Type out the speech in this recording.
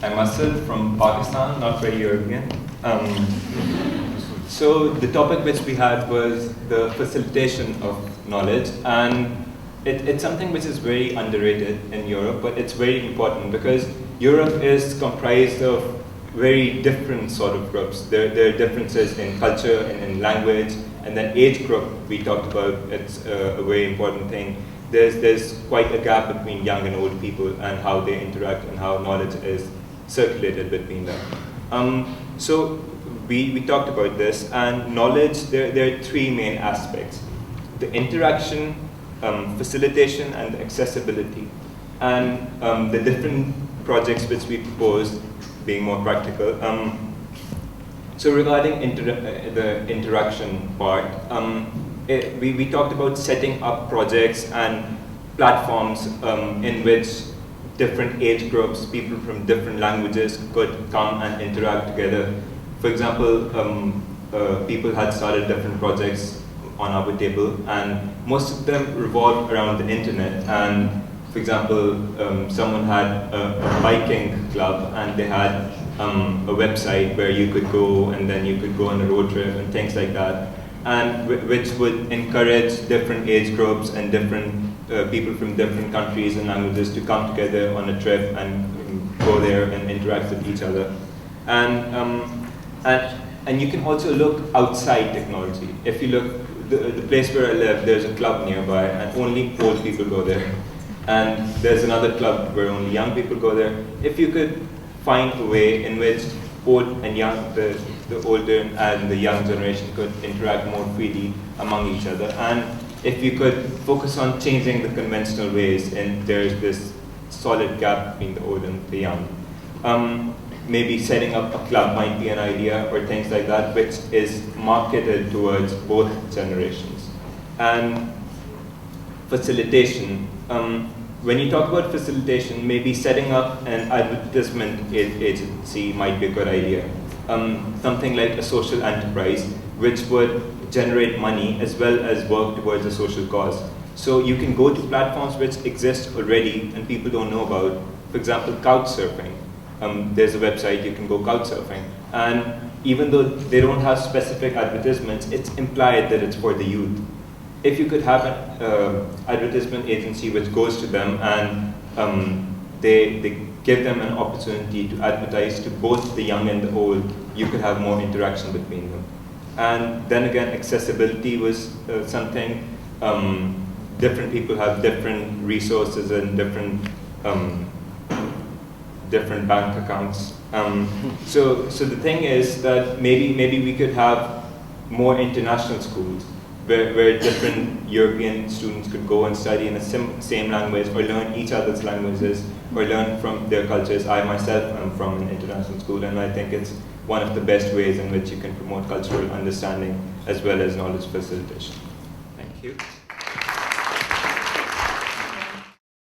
I'm myself from Pakistan, not very European. So the topic which we had was the facilitation of knowledge, and it's something which is very underrated in Europe, but it's very important because Europe is comprised of very different sort of groups. There are differences in culture and in language, and then age group we talked about, it's a very important thing. There's quite a gap between young and old people and how they interact and how knowledge is circulated between them. So we talked about this, and knowledge, there are three main aspects: the interaction, facilitation, and accessibility. And the different projects which we proposed being more practical. So regarding the interaction part, we talked about setting up projects and platforms in which different age groups, people from different languages could come and interact together. For example, people had started different projects on our table, and most of them revolved around the internet. And for example, someone had a biking club, and they had a website where you could go, and then you could go on a road trip and things like that, and which would encourage different age groups and different people from different countries and languages to come together on a trip and go there and interact with each other. And you can also look outside technology. If you look, the place where I live, there's a club nearby, and only old people go there. And there's another club where only young people go there. If you could find a way in which old and young, the older and the young generation could interact more freely among each other, and if you could focus on changing the conventional ways, and there's this solid gap between the old and the young. Maybe setting up a club might be an idea, or things like that, which is marketed towards both generations. And facilitation. When you talk about facilitation, maybe setting up an advertisement agency might be a good idea. Something like a social enterprise, which would generate money as well as work towards a social cause. So you can go to platforms which exist already and people don't know about. For example, couch surfing. There's a website you can go couch surfing, and even though they don't have specific advertisements, it's implied that it's for the youth. If you could have an advertisement agency which goes to them and they give them an opportunity to advertise to both the young and the old, you could have more interaction between them. And then again, accessibility was something. Different people have different resources and different bank accounts. So the thing is that maybe we could have more international schools where different European students could go and study in the same language, or learn each other's languages, or learn from their cultures. I myself am from an international school, and I think it's one of the best ways in which you can promote cultural understanding as well as knowledge facilitation. Thank you.